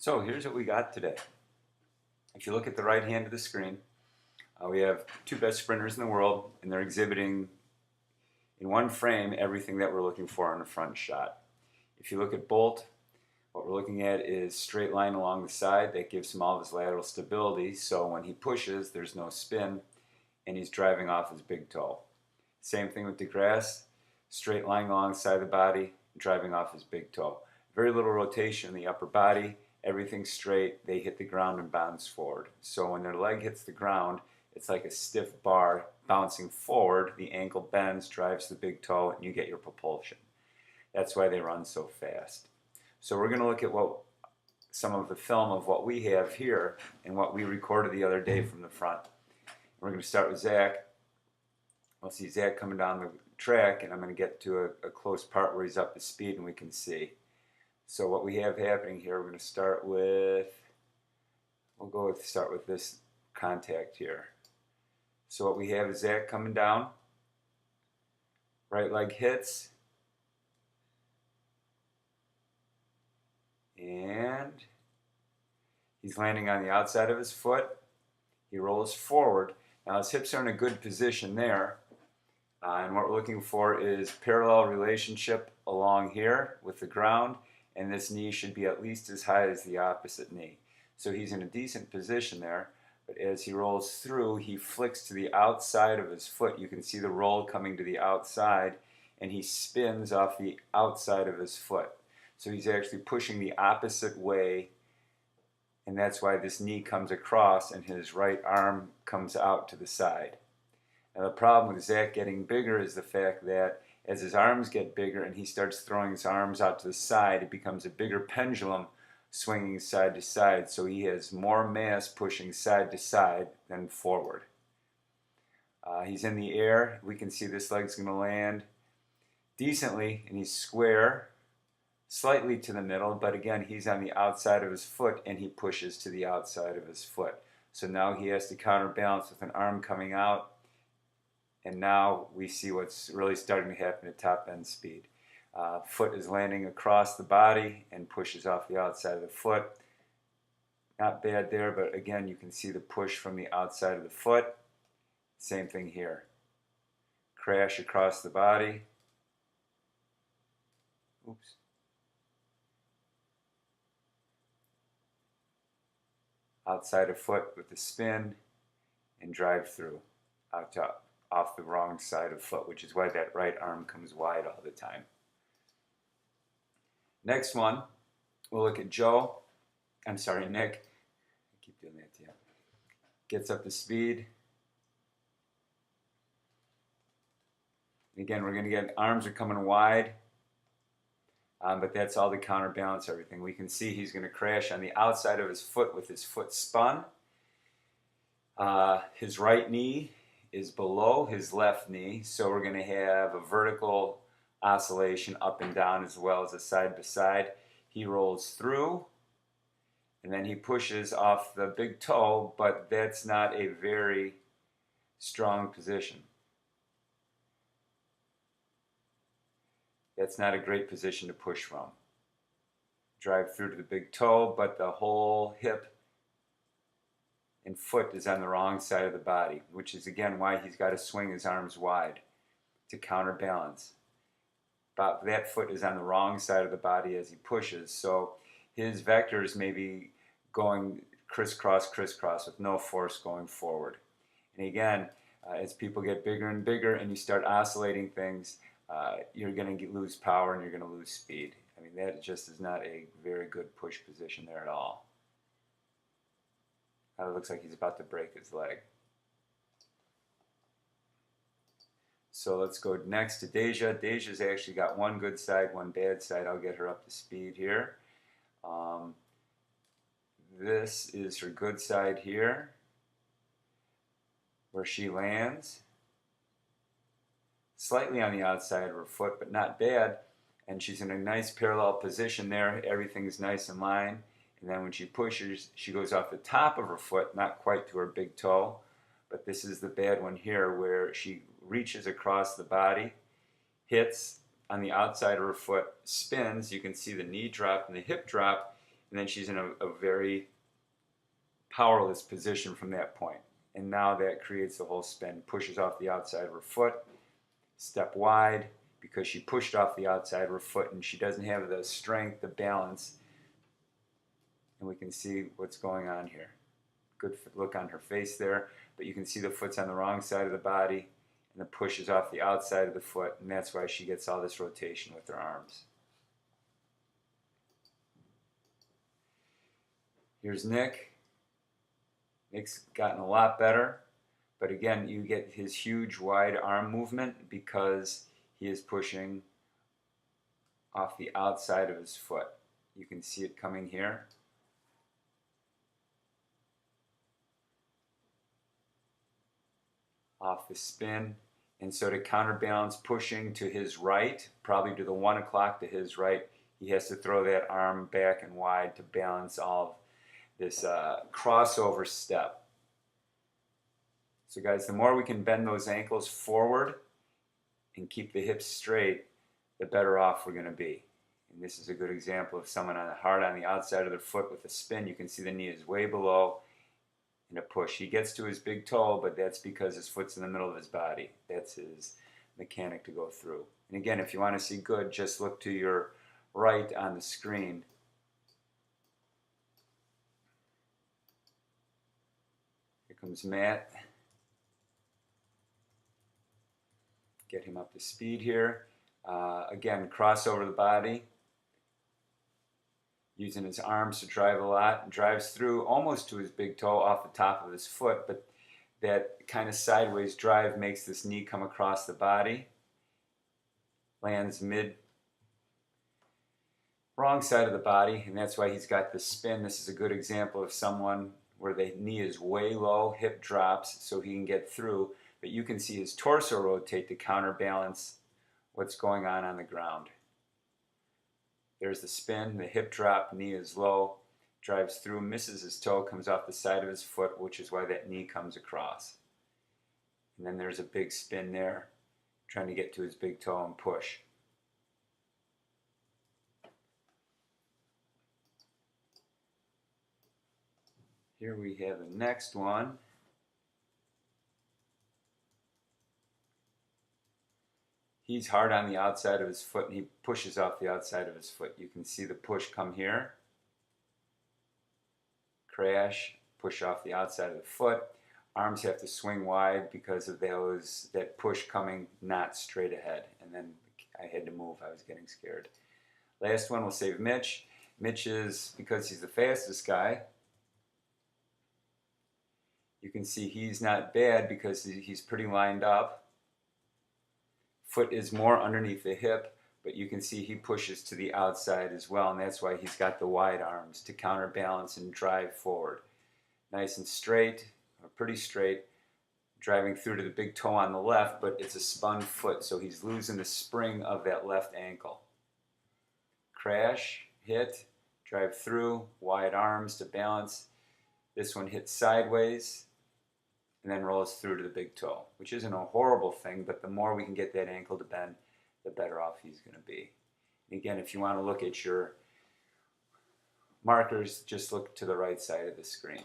So here's what we got today. If you look at the right hand of the screen, we have two best sprinters in the world, and they're exhibiting in one frame everything that we're looking for in a front shot. If you look at Bolt, what we're looking at is straight line along the side. That gives him all of his lateral stability, so when he pushes, there's no spin, and he's driving off his big toe. Same thing with DeGrasse, straight line alongside the body, driving off his big toe. Very little rotation in the upper body, everything's straight, they hit the ground and bounce forward. So when their leg hits the ground, it's like a stiff bar bouncing forward, the ankle bends, drives the big toe, and you get your propulsion. That's why they run so fast. So we're going to look at some of the film of what we have here and what we recorded the other day from the front. We're going to start with Zach. I'll see Zach coming down the track, and I'm going to get to a close part where he's up to speed and we can see. So what we have happening here, we're going to start with, start with this contact here. So what we have is Zach coming down, right leg hits, and he's landing on the outside of his foot. He rolls forward. Now his hips are in a good position there, and what we're looking for is parallel relationship along here with the ground, and this knee should be at least as high as the opposite knee. So he's in a decent position there, but as he rolls through, he flicks to the outside of his foot. You can see the roll coming to the outside, and he spins off the outside of his foot. So he's actually pushing the opposite way, and that's why this knee comes across and his right arm comes out to the side. Now the problem with Zach getting bigger is the fact that as his arms get bigger and he starts throwing his arms out to the side, it becomes a bigger pendulum swinging side to side, so he has more mass pushing side to side than forward. He's in the air. We can see this leg's going to land decently, and he's square, slightly to the middle, but again, he's on the outside of his foot and he pushes to the outside of his foot. So now he has to counterbalance with an arm coming out, and now we see what's really starting to happen at top end speed. Foot is landing across the body and pushes off the outside of the foot. Not bad there, but again, you can see the push from the outside of the foot. Same thing here. Crash across the body. Oops. Outside of foot with the spin and drive through out to off the wrong side of foot, which is why that right arm comes wide all the time. Next one, we'll look at Nick. I keep doing that to you. Gets up to speed. Again, we're going to get arms are coming wide, but that's all to counterbalance everything. We can see he's going to crash on the outside of his foot with his foot spun. His right knee is below his left knee, so we're going to have a vertical oscillation up and down as well as a side to side. He rolls through, and then he pushes off the big toe, but that's not a very strong position. That's not a great position to push from. Drive through to the big toe, but the whole hip and foot is on the wrong side of the body, which is again why he's got to swing his arms wide to counterbalance. But that foot is on the wrong side of the body as he pushes, so his vectors may be going crisscross, crisscross with no force going forward. And again, as people get bigger and bigger and you start oscillating things, you're going to lose power and you're going to lose speed. I mean, that just is not a very good push position there at all. It looks like he's about to break his leg. So let's go next to Deja. Deja's actually got one good side, one bad side. I'll get her up to speed here. This is her good side here, where she lands. Slightly on the outside of her foot, but not bad. And she's in a nice parallel position there. Everything's nice in line. And then when she pushes, she goes off the top of her foot, not quite to her big toe. But this is the bad one here, where she reaches across the body, hits on the outside of her foot, spins. You can see the knee drop and the hip drop, and then she's in a very powerless position from that point. And now that creates the whole spin, pushes off the outside of her foot, step wide, because she pushed off the outside of her foot and she doesn't have the strength, the balance. And we can see what's going on here. Good look on her face there, but you can see the foot's on the wrong side of the body and the push is off the outside of the foot, and that's why she gets all this rotation with her arms. Here's Nick. Nick's gotten a lot better, but again, you get his huge wide arm movement because he is pushing off the outside of his foot. You can see it coming here. Off the spin. And so to counterbalance pushing to his right, probably to the 1 o'clock to his right, he has to throw that arm back and wide to balance all of this crossover step. So guys, the more we can bend those ankles forward and keep the hips straight, the better off we're going to be. And this is a good example of someone hard on the outside of their foot with a spin. You can see the knee is way below and a push. He gets to his big toe, but that's because his foot's in the middle of his body. That's his mechanic to go through. And again, if you want to see good, just look to your right on the screen. Here comes Matt. Get him up to speed here. Again, cross over the body. Using his arms to drive a lot. Drives through almost to his big toe off the top of his foot, but that kind of sideways drive makes this knee come across the body. Lands wrong side of the body, and that's why he's got the spin. This is a good example of someone where the knee is way low, hip drops so he can get through, but you can see his torso rotate to counterbalance what's going on the ground. There's the spin, the hip drop, knee is low, drives through, misses his toe, comes off the side of his foot, which is why that knee comes across. And then there's a big spin there, trying to get to his big toe and push. Here we have the next one. He's hard on the outside of his foot and he pushes off the outside of his foot. You can see the push come here. Crash, push off the outside of the foot. Arms have to swing wide because of that push coming not straight ahead. And then I had to move. I was getting scared. Last one, we'll save Mitch. Mitch is, because he's the fastest guy, you can see he's not bad because he's pretty lined up. Foot is more underneath the hip, but you can see he pushes to the outside as well, and that's why he's got the wide arms to counterbalance and drive forward. Nice and straight, or pretty straight, driving through to the big toe on the left, but it's a spun foot, so he's losing the spring of that left ankle. Crash, hit, drive through, wide arms to balance. This one hits sideways, and then rolls through to the big toe, which isn't a horrible thing, but the more we can get that ankle to bend, the better off he's going to be. And again, if you want to look at your markers, just look to the right side of the screen.